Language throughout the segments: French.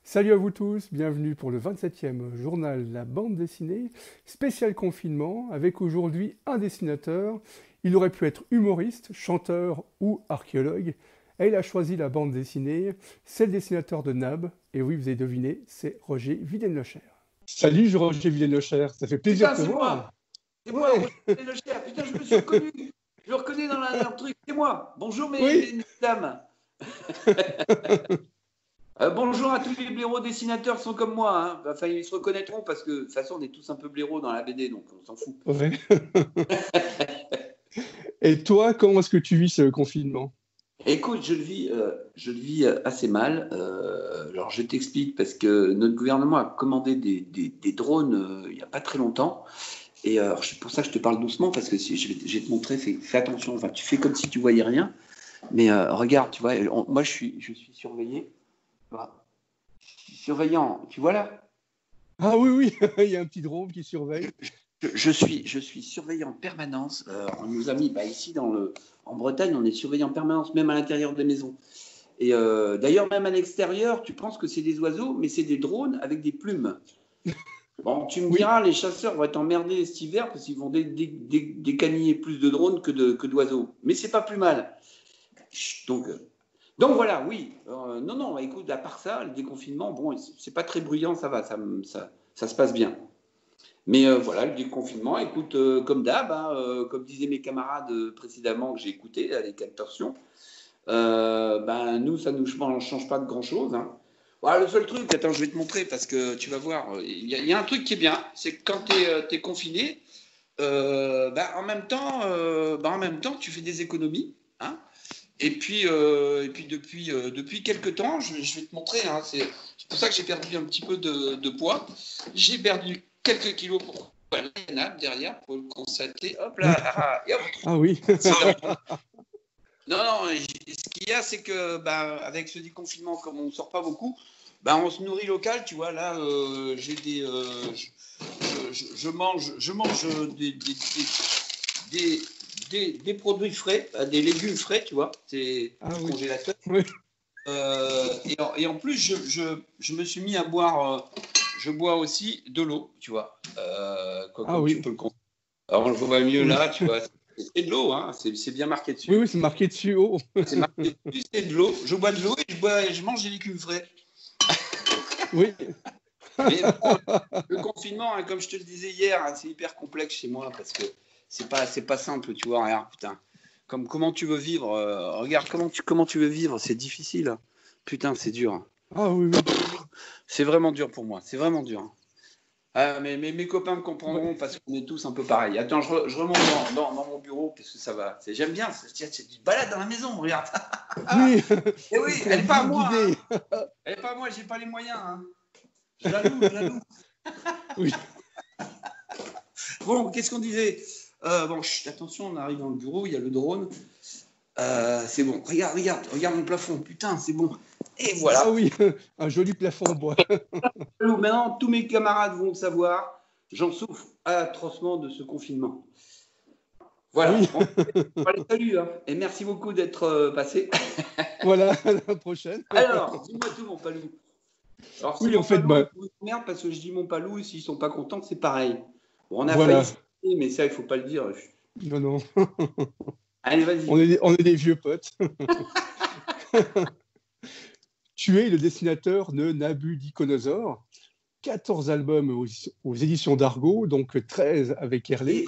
Salut à vous tous, bienvenue pour le 27e journal La Bande Dessinée, spécial confinement, avec aujourd'hui un dessinateur. Il aurait pu être humoriste, chanteur ou archéologue, et il a choisi la bande dessinée. C'est le dessinateur de Nab, et oui, vous avez deviné, c'est Roger Villaine-Locher. Salut Roger Villaine-Locher, ça fait plaisir de te voir. C'est moi, Roger Villaine-Locher. Putain, je me suis reconnu. Je me reconnais dans le truc, c'est moi. Bonjour mes dames. Bonjour à tous les blaireaux dessinateurs qui sont comme moi. Hein. Enfin, ils se reconnaîtront parce que de toute façon, on est tous un peu blaireaux dans la BD, donc on s'en fout. Ouais. Et toi, comment est-ce que tu vis ce confinement ? Écoute, je le vis assez mal. Alors, je t'explique parce que notre gouvernement a commandé des drones il n'y a pas très longtemps. Et c'est pour ça que je te parle doucement parce que je vais te montrer, fais attention. Enfin, tu fais comme si tu voyais rien. Mais regarde, tu vois, moi, je suis surveillé. Surveillant, tu vois là ? Ah oui, il y a un petit drone qui surveille. Je suis surveillé en permanence. On nous a mis ici en Bretagne, on est surveillé en permanence, même à l'intérieur des maisons. Et d'ailleurs, même à l'extérieur, tu penses que c'est des oiseaux, mais c'est des drones avec des plumes. Bon, tu me diras, les chasseurs vont être emmerdés cet hiver parce qu'ils vont décaniller plus de drones que d'oiseaux. Mais c'est pas plus mal. Donc voilà, oui. Non, écoute, à part ça, le déconfinement, bon, c'est pas très bruyant, ça va, ça se passe bien. Mais voilà, le déconfinement, écoute, comme d'hab, comme disaient mes camarades précédemment que j'ai écouté à les captations, nous, ça ne nous change pas de grand-chose. Hein. Voilà, le seul truc, attends, je vais te montrer parce que tu vas voir, il y a un truc qui est bien, c'est que quand tu es confiné, en même temps, tu fais des économies, hein. Et puis depuis quelques temps, je vais te montrer, hein, c'est pour ça que j'ai perdu un petit peu de poids. J'ai perdu quelques kilos pour la nappe derrière, pour le constater. Hop là, hop. Ah oui. Non, ce qu'il y a, c'est que avec ce déconfinement, comme on ne sort pas beaucoup, on se nourrit local, tu vois. Là, j'ai je mange des produits frais, des légumes frais, tu vois, c'est congélateur. Oui. Et en plus, je me suis mis à boire, je bois aussi de l'eau, tu vois. Tu peux le comprendre. Alors, on le voit mieux là, tu vois. C'est de l'eau, hein, c'est bien marqué dessus. Oui, c'est marqué dessus. Oh. C'est marqué dessus, c'est de l'eau. Je bois de l'eau et je mange des légumes frais. Oui. Mais le confinement, hein, comme je te le disais hier, hein, c'est hyper complexe chez moi parce que c'est pas simple, tu vois. Regarde, putain. Comment tu veux vivre regarde, comment tu veux vivre, c'est difficile. Putain, c'est dur. Ah oui. C'est vraiment dur pour moi, c'est vraiment dur. Mais mes copains me comprendront parce qu'on est tous un peu pareils. Attends, je remonte dans mon bureau parce que ça va. J'aime bien, c'est du balade dans la maison, regarde. Oui. Et oui, elle n'est pas à moi. Hein. Elle n'est pas à moi, j'ai pas les moyens. Hein. Je la loue. Oui. Bon, qu'est-ce qu'on disait attention, on arrive dans le bureau, il y a le drone. C'est bon. Regarde mon plafond. Putain, c'est bon. Et voilà. Ah oui, un joli plafond en bois. Maintenant, tous mes camarades vont le savoir. J'en souffre atrocement de ce confinement. Voilà. Oui. Allez, salut. Hein. Et merci beaucoup d'être passé. Voilà, à la prochaine. Alors, dis-moi tout, mon Palou. Alors, oui, en fait, merde, parce que je dis mon Palou et s'ils ne sont pas contents, c'est pareil. Bon, on a voilà. failli, mais ça, il ne faut pas le dire. Non. Allez, vas-y. On est des vieux potes. Tu es le dessinateur de Nabucodonosor, 14 albums aux éditions d'Argo, donc 13 avec Herlé.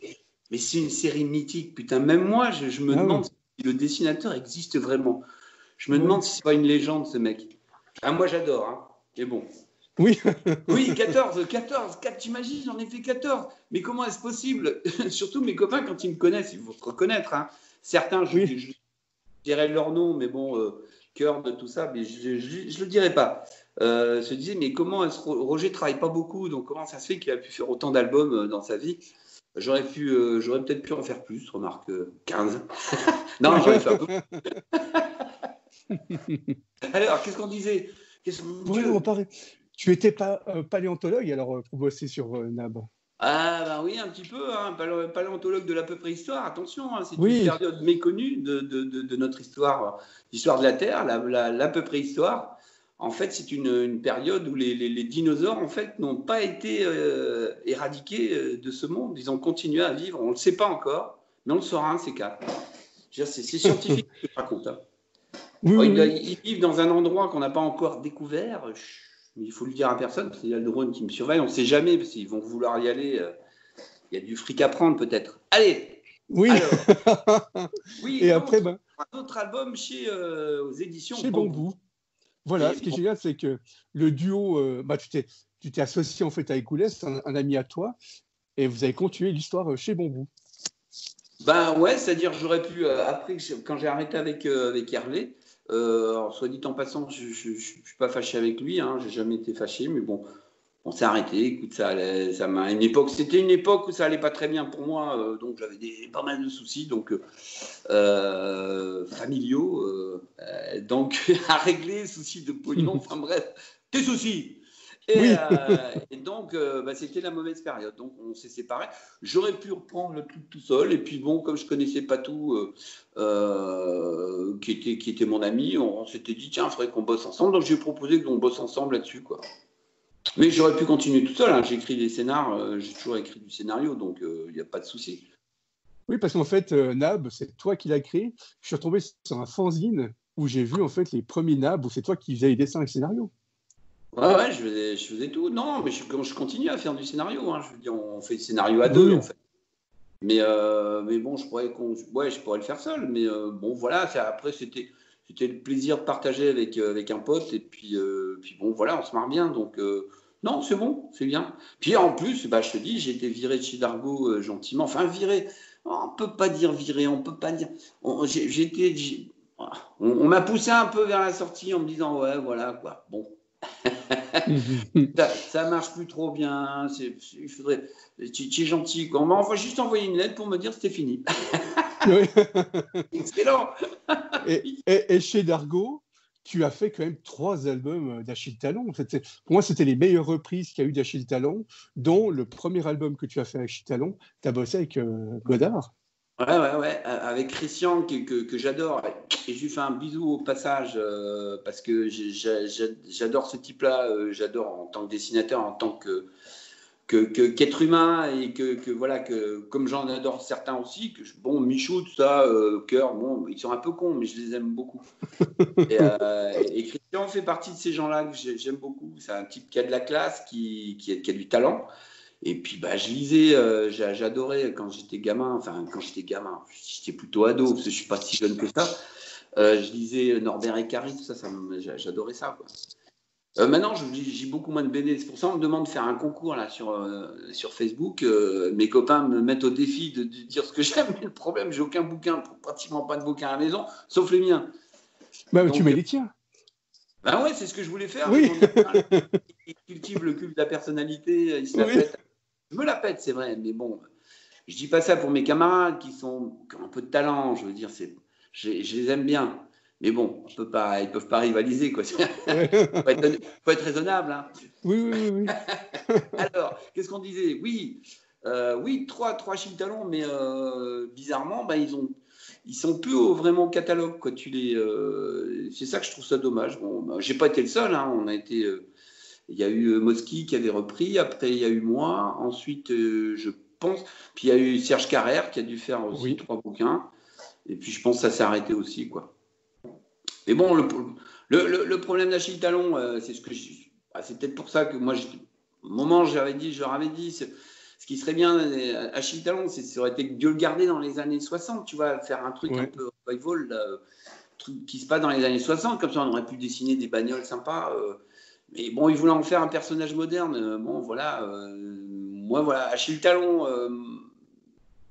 Mais c'est une série mythique, putain. Même moi, je me demande si le dessinateur existe vraiment. Je me demande si c'est pas une légende, ce mec. Moi, j'adore, hein. Mais bon. Oui. Oui, 14, t'imagines, j'en ai fait 14. Mais comment est-ce possible? Surtout mes copains, quand ils me connaissent, ils vont te reconnaître. Hein. Certains, je dirais leur nom, mais bon, cœur de tout ça, mais je le dirai pas. se disait, mais comment Roger travaille pas beaucoup, donc comment ça se fait qu'il a pu faire autant d'albums dans sa vie? J'aurais peut-être pu en faire plus, remarque 15. Non, j'aurais fait un peu. Alors, qu'est-ce qu'on disait? Tu étais pas paléontologue alors pour bosser sur Nab? Ah ben oui, un petit peu, hein, paléontologue de l'à peu près histoire, attention, hein, c'est Oui. une période méconnue de notre histoire, l'histoire de la Terre, l'à peu près histoire. En fait, c'est une période où les dinosaures en fait, n'ont pas été éradiqués de ce monde. Ils ont continué à vivre, on ne le sait pas encore, mais on le saura un de ces quatre. C'est scientifique ce que je raconte. Hein. Oui, Ils vivent dans un endroit qu'on n'a pas encore découvert. Il faut le dire à personne, parce qu'il y a le drone qui me surveille. On ne sait jamais, parce qu'ils vont vouloir y aller. Il y a du fric à prendre, peut-être. Allez. Oui. Alors, oui. Et donc, après, un autre album aux éditions chez Bambou. Voilà, ce qui est génial, c'est que le duo, tu t'es associé en fait avec Goulès, un ami à toi, et vous avez continué l'histoire chez Bambou. Ben ouais, c'est-à-dire j'aurais pu, après, quand j'ai arrêté avec Hervé, alors, soit dit en passant, je ne suis pas fâché avec lui, hein, j'ai jamais été fâché, mais bon, on s'est arrêté. Écoute, c'était une époque où ça allait pas très bien pour moi, donc j'avais pas mal de soucis, donc familiaux, donc à régler, soucis de pognon, enfin bref, tes soucis. Et donc, c'était la mauvaise période. Donc, on s'est séparés. J'aurais pu reprendre le truc tout seul. Et puis, bon, comme je connaissais Patou, qui était mon ami, on s'était dit, tiens, il faudrait qu'on bosse ensemble. Donc, j'ai proposé qu'on bosse ensemble là-dessus, quoi. Mais j'aurais pu continuer tout seul. Hein. J'écris des scénars. J'ai toujours écrit du scénario. Donc, il n'y a pas de souci. Oui, parce qu'en fait, Nab, c'est toi qui l'as créé. Je suis retombé sur un fanzine où j'ai vu en fait les premiers Nab où c'est toi qui faisais les dessins et les scénarios. Ouais, je faisais tout. Non, mais je continue à faire du scénario. Hein. Je veux dire, on fait du scénario à deux, en fait. Mais bon, je pourrais le faire seul. Mais bon, voilà. Après, c'était le plaisir de partager avec un pote. Et puis bon, voilà, on se marre bien. Donc, non, c'est bon, c'est bien. Puis en plus, je te dis, j'ai été viré de chez Dargo gentiment. Enfin, viré. On ne peut pas dire viré. On peut pas dire. On m'a poussé un peu vers la sortie en me disant, ouais, voilà, quoi. Bon. Ça marche plus trop bien. Tu es gentil. On m'a juste envoyé une lettre pour me dire que c'était fini. Excellent. et chez Dargo, tu as fait quand même 3 albums d'Achille Talon. En fait, pour moi, c'était les meilleures reprises qu'il y a eu d'Achille Talon, dont le premier album que tu as fait avec Achille Talon, tu as bossé avec Godard. Ouais, avec Christian que j'adore. Et je lui fais un bisou au passage parce que j'adore ce type-là. J'adore en tant que dessinateur, en tant qu'être humain et voilà, comme j'en adore certains aussi. Bon, Michou, tout ça, Cœur, bon, ils sont un peu cons, mais je les aime beaucoup. Et Christian fait partie de ces gens-là que j'aime beaucoup. C'est un type qui a de la classe, qui a du talent. Et puis, je lisais, j'adorais quand j'étais gamin, j'étais plutôt ado, parce que je ne suis pas si jeune que ça. Je lisais Norbert et Carry, tout ça, j'adorais ça, quoi. Maintenant, j'ai beaucoup moins de BD. C'est pour ça qu'on me demande de faire un concours là, sur Facebook. Mes copains me mettent au défi de dire ce que j'aime, mais le problème, j'ai aucun bouquin, pratiquement pas de bouquin à la maison, sauf les miens. Donc, tu mets les tiens. Ouais, c'est ce que je voulais faire. Oui. Il cultive le culte de la personnalité, il se la pète. Je me la pète, c'est vrai, mais bon, je dis pas ça pour mes camarades qui ont un peu de talent. Je veux dire, je les aime bien, mais bon, ils peuvent pas rivaliser, quoi. Faut être raisonnable, hein. Oui. Alors, qu'est-ce qu'on disait? Oui, trois Achille Talon, mais bizarrement, ils sont plus vraiment au catalogue, quoi. C'est ça que je trouve ça dommage. Bon, j'ai pas été le seul, hein. On a été. Il y a eu Moski qui avait repris, après il y a eu moi, ensuite je pense, puis il y a eu Serge Carrère qui a dû faire aussi 3 bouquins, et puis je pense que ça s'est arrêté aussi, quoi. Mais bon, le problème d'Achille Talon, c'est peut-être pour ça que moi, au moment je leur avais dit, ce qui serait bien, Achille Talon, ça aurait été de le garder dans les années 60, tu vois, faire un truc un peu revival, truc qui se passe dans les années 60, comme ça on aurait pu dessiner des bagnoles sympas. Mais bon, ils voulaient en faire un personnage moderne. Bon, voilà. Moi, voilà. Achille Talon,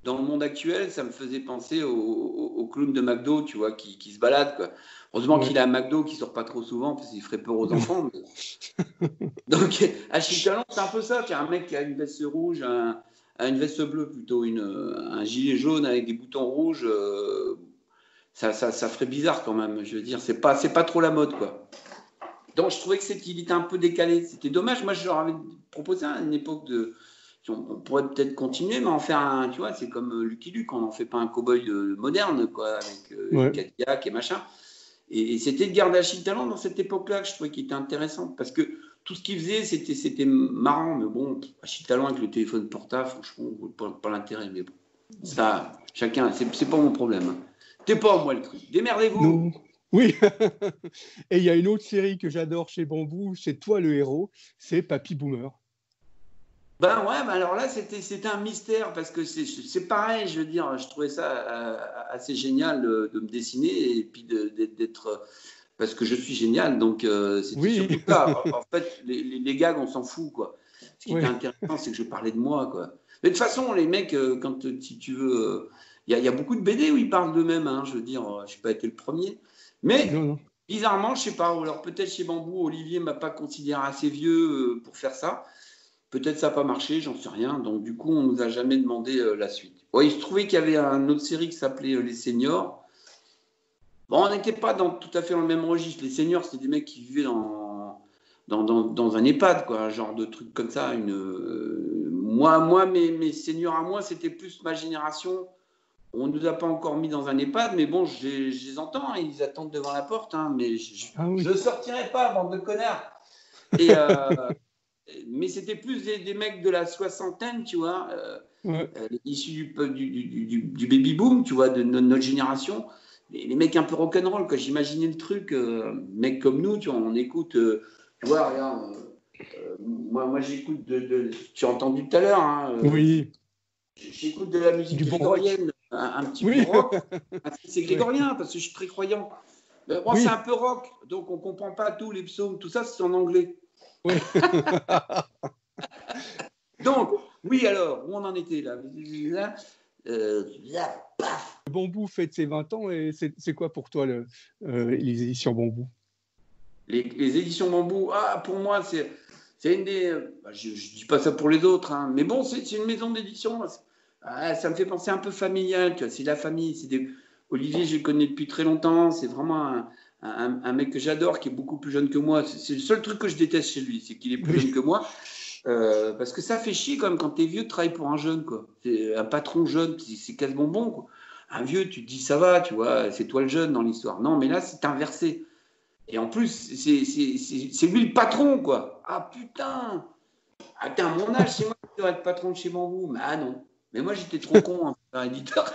dans le monde actuel, ça me faisait penser au clown de McDo, tu vois, qui se balade, quoi. Heureusement qu'il a un McDo qui sort pas trop souvent, parce qu'il ferait peur aux enfants. Donc, Achille Talon, c'est un peu ça. Tu as un mec qui a une veste rouge, une veste bleue plutôt, un gilet jaune avec des boutons rouges. Ça ferait bizarre quand même. Je veux dire, c'est pas trop la mode, quoi. Donc, je trouvais qu'il était un peu décalé. C'était dommage. Moi, je leur avais proposé à une époque de. On pourrait peut-être continuer, mais en faire un. Tu vois, c'est comme Lucky Luke, on n'en fait pas un cow-boy moderne, quoi, avec Cadillac et machin. Et c'était de garder Achille Talon dans cette époque-là que je trouvais qu'il était intéressant. Parce que tout ce qu'il faisait, c'était marrant. Mais bon, Achille Talon avec le téléphone portable, franchement, pas l'intérêt. Mais bon, ça, chacun, c'est pas mon problème. Hein. T'es pas moi le truc. Démerdez-vous. Non. Oui. Et il y a une autre série que j'adore chez Bambou, c'est toi le héros, c'est Papy Boomer. Ben ouais, ben alors là, c'était un mystère parce que c'est pareil, je veux dire, je trouvais ça assez génial de me dessiner et puis d'être. Parce que je suis génial, donc c'était surtout ça. En fait, les gags, on s'en fout, quoi. Ce qui était intéressant, c'est que je parlais de moi, quoi. Mais de toute façon, les mecs, si tu veux, il y a beaucoup de BD où ils parlent d'eux-mêmes, hein, je veux dire, je n'ai pas été le premier. Mais bizarrement, je ne sais pas, alors peut-être chez Bambou, Olivier ne m'a pas considéré assez vieux pour faire ça. Peut-être ça n'a pas marché, j'en sais rien. Donc du coup, on ne nous a jamais demandé la suite. Ouais, il se trouvait qu'il y avait une autre série qui s'appelait Les Seniors. Bon, on n'était pas tout à fait dans le même registre. Les seniors, c'était des mecs qui vivaient dans un EHPAD, quoi, un genre de truc comme ça. Moi, mes seniors à moi, c'était plus ma génération. On ne nous a pas encore mis dans un EHPAD, mais bon, je les entends, hein, ils attendent devant la porte, hein, mais je ne sortirai pas, bande de connards. Mais c'était plus des mecs de la soixantaine, tu vois, issus du baby-boom, tu vois, de notre génération. Les mecs un peu rock'n'roll, quoi. J'imaginais le truc, mecs comme nous, tu vois, on écoute, tu vois, regarde, moi j'écoute tu as entendu tout à l'heure, hein, oui. J'écoute de la musique grégorienne, un petit peu rock. C'est grégorien, parce que je suis très croyant. Moi, c'est un peu rock, donc on ne comprend pas tous les psaumes, tout ça, c'est en anglais. Oui. Donc, oui, alors, où on en était là, paf. Bambou fête ses 20 ans, et c'est quoi pour toi les éditions Bambou? Les éditions Bambou, pour moi, c'est une des. Je ne dis pas ça pour les autres, hein, mais bon, c'est une maison d'édition. Ça me fait penser un peu familial, tu vois, c'est la famille. Olivier, je le connais depuis très longtemps, c'est vraiment un mec que j'adore, qui est beaucoup plus jeune que moi. C'est le seul truc que je déteste chez lui, c'est qu'il est plus jeune que moi. Parce que ça fait chier quand même quand t'es vieux de travailler pour un jeune, quoi. Un patron jeune, c'est casse-bonbon, quoi. Un vieux, tu te dis ça va, tu vois, c'est toi le jeune dans l'histoire. Non, mais là, c'est inversé. Et en plus, c'est lui le patron, quoi. Ah putain! Attends, à mon âge, c'est moi qui dois être patron de chez Bambou. Mais non. Mais moi, j'étais trop con, hein, pour faire éditeur.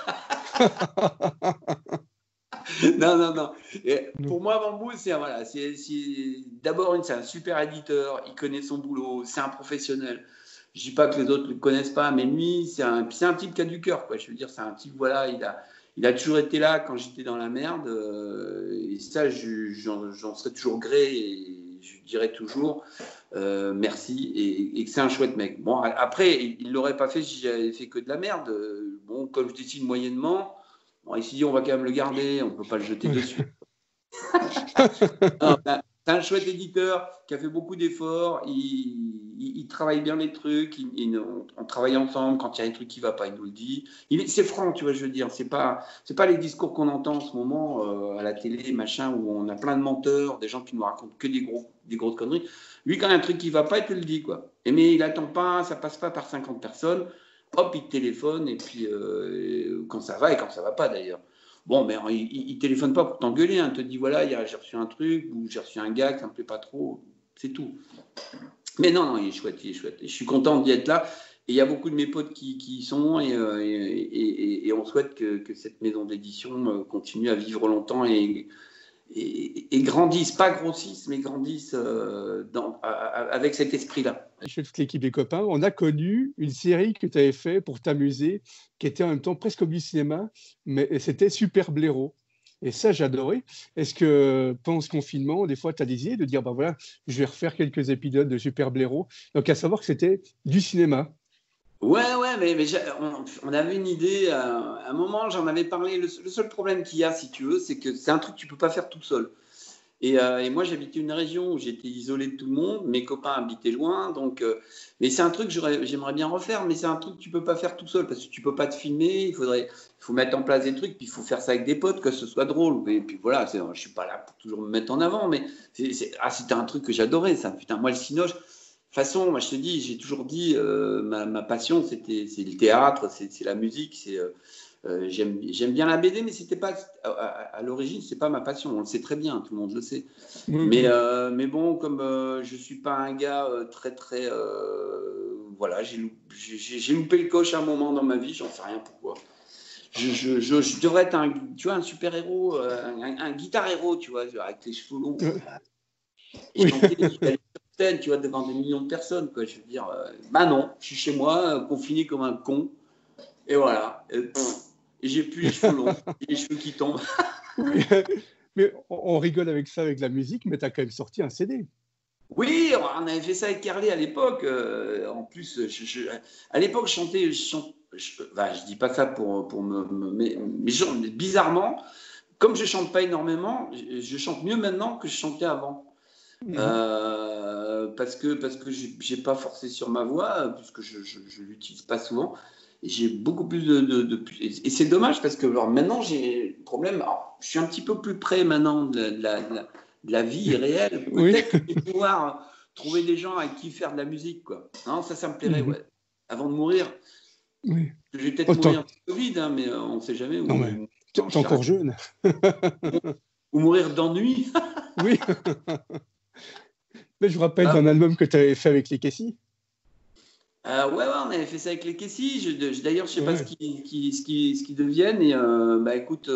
Non. Et pour moi, Bambou, d'abord, c'est un super éditeur. Il connaît son boulot. C'est un professionnel. Je dis pas que les autres ne le connaissent pas, mais lui, c'est un type qui a du cœur, quoi. Je veux dire, c'est un type, voilà, il a toujours été là quand j'étais dans la merde. Et ça, j'en serai toujours gré et je dirai toujours merci et que c'est un chouette mec. Bon, après, il ne l'aurait pas fait si j'avais fait que de la merde. Bon, comme je dessine moyennement, bon, il s'est dit on va quand même le garder, on ne peut pas le jeter dessus. C'est un chouette éditeur qui a fait beaucoup d'efforts, il travaille bien les trucs, on travaille ensemble, quand il y a un truc qui ne va pas, il nous le dit. C'est franc, tu vois, je veux dire, c'est pas les discours qu'on entend en ce moment à la télé, machin, où on a plein de menteurs, des gens qui nous racontent que des grosses conneries. Lui, quand il y a un truc qui ne va pas, il te le dit, quoi. Mais il n'attend pas, ça ne passe pas par 50 personnes, hop, il te téléphone, et puis quand ça va et quand ça ne va pas, d'ailleurs. Bon, mais il ne téléphone pas pour t'engueuler. Hein. Il te dit, voilà, j'ai reçu un truc ou j'ai reçu un gag, ça ne me plaît pas trop. C'est tout. Mais non, il est chouette. Et je suis content d'y être là. Et il y a beaucoup de mes potes qui y sont. Et on souhaite que cette maison d'édition continue à vivre longtemps et grandisse. Pas grossisse, mais grandisse avec cet esprit-là. Chez toute l'équipe des copains, on a connu une série que tu avais fait pour t'amuser, qui était en même temps presque comme du cinéma, mais c'était Super Blaireau. Et ça, j'adorais. Est-ce que pendant ce confinement, des fois, tu as des idées de dire, voilà, je vais refaire quelques épisodes de Super Blaireau. Donc, à savoir que c'était du cinéma. Ouais, on avait une idée. À un moment, j'en avais parlé. Le seul problème qu'il y a, si tu veux, c'est que c'est un truc que tu peux pas faire tout seul. Et moi, j'habitais une région où j'étais isolé de tout le monde. Mes copains habitaient loin. Mais c'est un truc que j'aimerais bien refaire. Mais c'est un truc que tu peux pas faire tout seul parce que tu peux pas te filmer. Il faut mettre en place des trucs. Puis il faut faire ça avec des potes, que ce soit drôle. Et puis voilà, je suis pas là pour toujours me mettre en avant. Mais c'était un truc que j'adorais, ça. Putain, moi, le Cinoche. De toute façon, moi, je te dis, j'ai toujours dit, ma passion, c'est le théâtre, c'est la musique. J'aime bien la BD, mais c'était pas à l'origine, c'est pas ma passion. On le sait très bien, tout le monde le sait. Oui. Mais bon, comme je suis pas un gars très voilà, j'ai loupé le coche à un moment dans ma vie, j'en sais rien pourquoi. Je devrais être un super héros, un guitar héros, tu vois, avec les cheveux longs et Oui. chanter, aller sur scène, tu vois, devant des millions de personnes, quoi. Je veux dire, bah non, je suis chez moi, confiné comme un con, et voilà. Et j'ai plus les cheveux longs, j'ai les cheveux qui tombent. Oui. Mais on rigole avec ça, avec la musique, mais tu as quand même sorti un CD. Oui, on avait fait ça avec Carly à l'époque. En plus, à l'époque, je dis pas ça pour mais bizarrement, comme je chante pas énormément, je chante mieux maintenant que je chantais avant. Mhm. Parce que j'ai pas forcé sur ma voix, puisque je l'utilise pas souvent. Et j'ai beaucoup plus et c'est dommage parce que genre, maintenant j'ai le problème. Alors, je suis un petit peu plus près maintenant de la vie réelle. Oui. Peut-être que je vais pouvoir trouver des gens avec qui faire de la musique, quoi. Non, ça me plairait, Mhm. ouais. Avant de mourir, Oui. je vais peut-être Oh, mourir de Covid, hein, mais on ne sait jamais. non, mais Non, t'es je sais rien. encore jeune. Ou mourir d'ennui. Oui. Mais je me rappelle d'un album que tu avais fait avec les Cassis. Ouais, on avait fait ça avec les Cassis. D'ailleurs, je sais pas ce Ouais. qu'ils deviennent. Et bah écoute,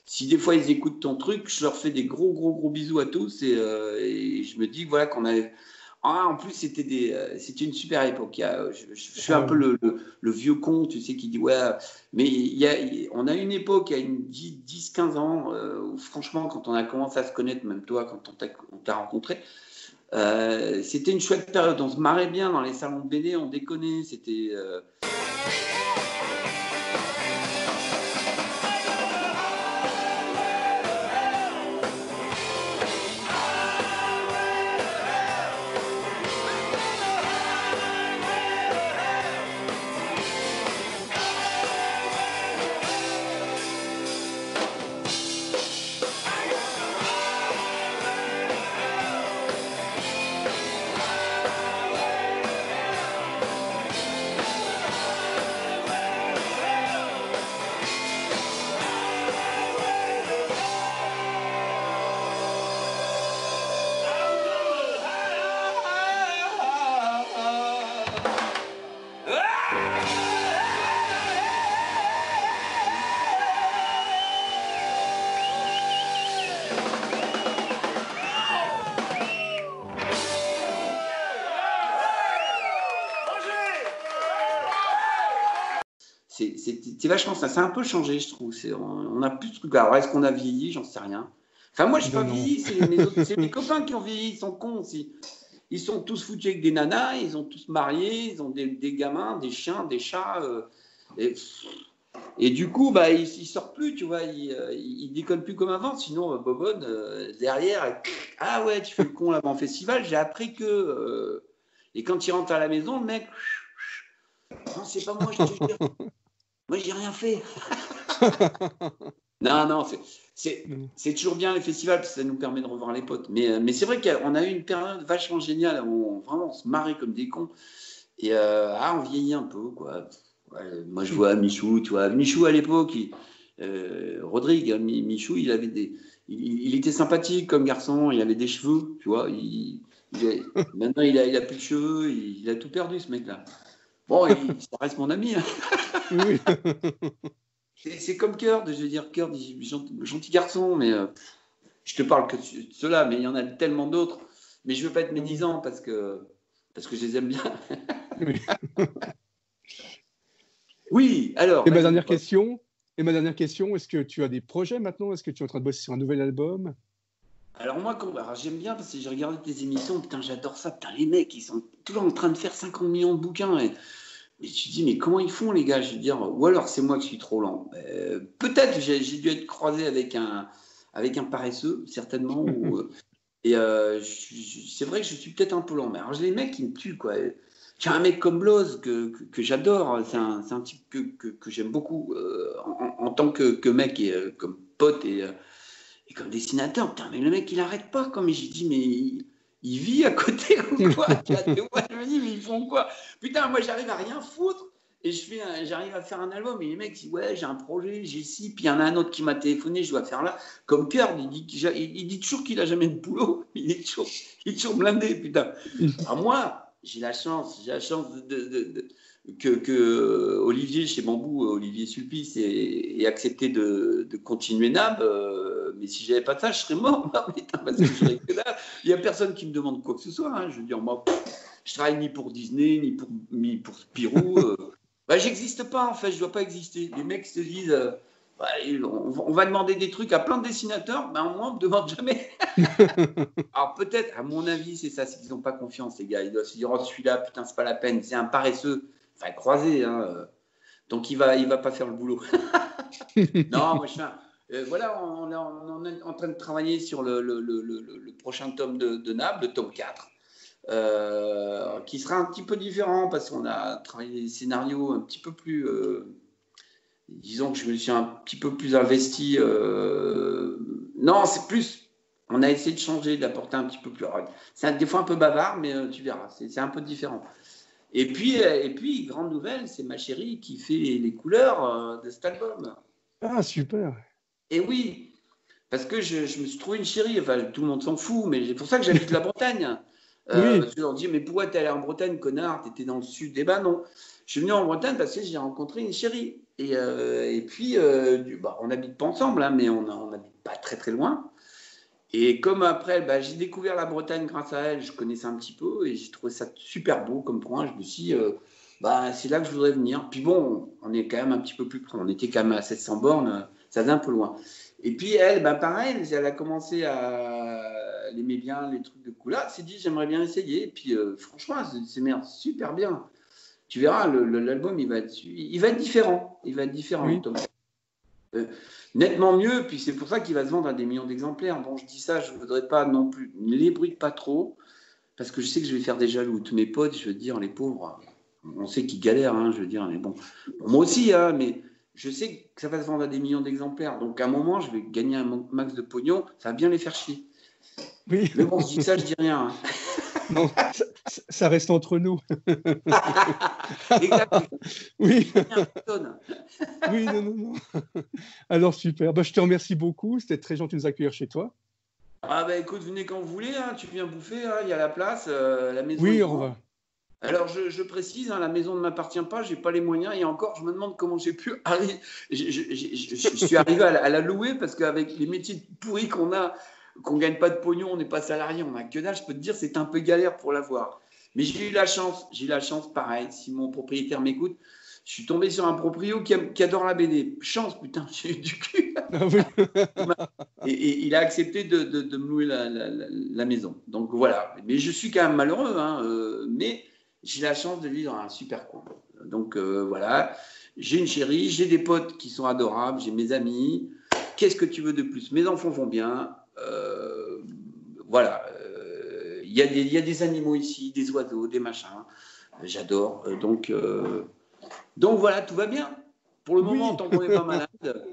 si des fois ils écoutent ton truc, je leur fais des gros bisous à tous. Et je me dis voilà qu'on avait. Ah, en plus, c'était une super époque. Je suis un Ah, peu ouais. le vieux con, tu sais, qui dit ouais. Mais on a une époque, il y a 10-15 ans, où franchement, quand on a commencé à se connaître, même toi, quand on t'a rencontré, c'était une chouette période. On se marrait bien dans les salons de BD, on déconnait. C'est vachement ça. C'est un peu changé, je trouve. On a plus de trucs. Alors, est-ce qu'on a vieilli? J'en sais rien. Enfin, moi, je n'ai pas Non, non. vieilli. C'est mes copains qui ont vieilli. Ils sont cons aussi. Ils sont tous foutus avec des nanas. Ils ont tous marié. Ils ont des gamins, des chiens, des chats. Et, et du coup, bah, ils sortent plus, tu vois. Ils déconnent plus comme avant. Sinon, Bobonne, derrière, ah ouais, tu fais le con là-bas en festival. J'ai appris que. Et quand il rentre à la maison, le mec, non, c'est pas moi, je te jure. Moi, j'ai rien fait. Non, Non. c'est toujours bien les festivals parce que ça nous permet de revoir les potes. Mais c'est vrai qu'on a eu une période vachement géniale où vraiment on se marrait comme des cons. Et on vieillit un peu, quoi. Ouais, moi, je vois Michou, tu vois. Michou, à l'époque, Rodrigue, hein, Michou, il était sympathique comme garçon, il avait des cheveux, tu vois. Maintenant, il a plus de cheveux, il a tout perdu, ce mec-là. Bon, ça reste mon ami, hein. Oui. C'est comme Kurt, je veux dire, Kurt, gentil garçon, mais je te parle que de ceux-là, mais il y en a tellement d'autres. Mais je veux pas être médisant parce que je les aime bien. Oui. Oui, alors, Et ma vas-y, dernière dis-moi. question, est-ce que tu as des projets maintenant? Est-ce que tu es en train de bosser sur un nouvel album? Alors moi, alors, j'aime bien parce que j'ai regardé tes émissions, putain, j'adore ça. Putain, les mecs, ils sont toujours en train de faire 50 millions de bouquins. Et tu te dis, mais comment ils font, les gars? Je veux dire, ou alors c'est moi qui suis trop lent. Peut-être j'ai dû être croisé avec un paresseux, certainement. C'est vrai que je suis peut-être un peu lent. Mais alors, j'ai les mecs qui me tuent, quoi. J'ai un mec comme Loz que j'adore. C'est un type que j'aime beaucoup en tant que mec et comme pote et comme dessinateur. Putain, mais le mec, il arrête pas. Comme j'ai dit, mais il vit à côté ou quoi? Je me dis, mais ils font quoi? Putain, moi, j'arrive à rien foutre. Et j'arrive à faire un album. Et les mecs disent, ouais, j'ai un projet, j'ai ci. Puis il y en a un autre qui m'a téléphoné, je dois faire là. Comme Kurt, il dit toujours qu'il a jamais de boulot. Il est toujours blindé, putain. Alors moi, j'ai la chance que Olivier, chez Bambou, Olivier Sulpice, ait accepté de continuer NAB. Mais si j'avais pas de ça, je serais mort. Putain, parce que que là, il n'y a personne qui me demande quoi que ce soit. Hein. Je veux dire, moi, je travaille ni pour Disney, ni pour Spirou. J'existe pas, en fait, je dois pas exister. Les mecs se disent, on va demander des trucs à plein de dessinateurs, mais moi, on me demande jamais. Alors peut-être, à mon avis, c'est ça, c'est qu'ils n'ont pas confiance, les gars. Ils doivent se dire, oh, celui-là, putain, c'est pas la peine, c'est un paresseux. Enfin, croisé, hein. Donc il va pas faire le boulot. Non, moi, voilà, on est en train de travailler sur le prochain tome de NAB, le tome 4. Qui sera un petit peu différent parce qu'on a travaillé des scénarios un petit peu plus disons que je me suis un petit peu plus investi non c'est plus on a essayé de changer, d'apporter un petit peu plus, c'est des fois un peu bavard mais tu verras, c'est un peu différent et puis grande nouvelle, c'est ma chérie qui fait les couleurs de cet album. Ah super. Et oui, parce que je me suis trouvé une chérie, enfin tout le monde s'en fout, mais c'est pour ça que j'habite la Bretagne. Oui. Parce que je leur dis, mais pourquoi t'es allé en Bretagne, connard? T'étais dans le sud. Eh ben non. Je suis venu en Bretagne parce que j'ai rencontré une chérie. Et puis, on n'habite pas ensemble, hein, mais on n'habite pas très très loin. Et comme après, j'ai découvert la Bretagne grâce à elle, je connaissais un petit peu et j'ai trouvé ça super beau comme point. Je me suis dit, c'est là que je voudrais venir. Puis bon, on est quand même un petit peu plus près. On était quand même à 700 bornes, ça faisait un peu loin. Et puis elle, pareil, elle a commencé elle aimait bien les trucs de couleur. Elle s'est dit, j'aimerais bien essayer. Et puis franchement, c'est super bien. Tu verras, l'album, il va être différent. Il va être différent. Oui. Nettement mieux. Puis c'est pour ça qu'il va se vendre à des millions d'exemplaires. Bon, je dis ça, je ne voudrais pas non plus. Ne l'ébruite pas trop. Parce que je sais que je vais faire des jaloux. Tous mes potes, je veux dire, les pauvres, on sait qu'ils galèrent, hein, je veux dire. Mais bon, moi aussi, hein, mais je sais que ça va se vendre à des millions d'exemplaires. Donc, à un moment, je vais gagner un max de pognon. Ça va bien les faire chier. Oui. Mais bon, je dis ça, je dis rien. Hein. Non, ça reste entre nous. Exactement. Oui. Oui, non. Alors, super. Je te remercie beaucoup. C'était très gentil de nous accueillir chez toi. Écoute, venez quand vous voulez. Hein. Tu viens bouffer. Hein. Il y a la place. La maison. Oui, on va. Alors, je précise, hein, la maison ne m'appartient pas, je n'ai pas les moyens. Et encore, je me demande comment j'ai pu arriver. Je suis arrivé à la louer parce qu'avec les métiers pourris qu'on a, qu'on ne gagne pas de pognon, on n'est pas salarié, on n'a que dalle, je peux te dire, c'est un peu galère pour l'avoir. Mais j'ai eu la chance, pareil, si mon propriétaire m'écoute, je suis tombé sur un proprio qui adore la BD. Chance, putain, j'ai eu du cul. Ah oui. et il a accepté de me louer la maison. Donc voilà. Mais je suis quand même malheureux, hein, mais j'ai la chance de vivre dans un super coin. Donc voilà, j'ai une chérie, j'ai des potes qui sont adorables, j'ai mes amis. Qu'est-ce que tu veux de plus? Mes enfants vont bien. Voilà. Il y a des animaux ici, des oiseaux, des machins. J'adore. Donc voilà, tout va bien. Pour le moment, tant qu'on n'est pas malade.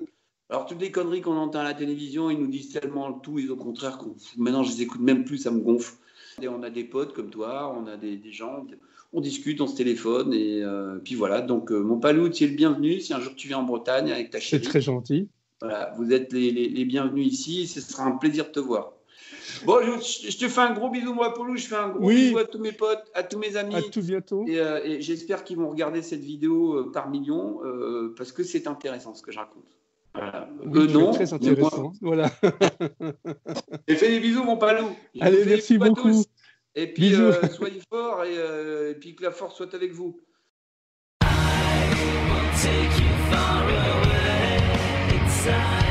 Alors, toutes les conneries qu'on entend à la télévision, ils nous disent tellement tout, et au contraire, maintenant, je les écoute même plus, ça me gonfle. Et on a des potes comme toi, on a des gens, on discute, on se téléphone, et puis voilà. Donc, mon Palou, tu es le bienvenu. Si un jour tu viens en Bretagne avec ta chérie. C'est très gentil. Voilà, vous êtes les bienvenus ici, ce sera un plaisir de te voir. Bon, je te fais un gros bisou, moi, Paulou. Je fais un gros bisou à tous mes potes, à tous mes amis. À tout bientôt. Et j'espère qu'ils vont regarder cette vidéo par millions parce que c'est intéressant ce que je raconte. Voilà. Non, très intéressant. Voilà. Et fais des bisous, mon Palou. Allez, merci beaucoup. Et puis, soyez forts et puis que la force soit avec vous. I will take you far away inside.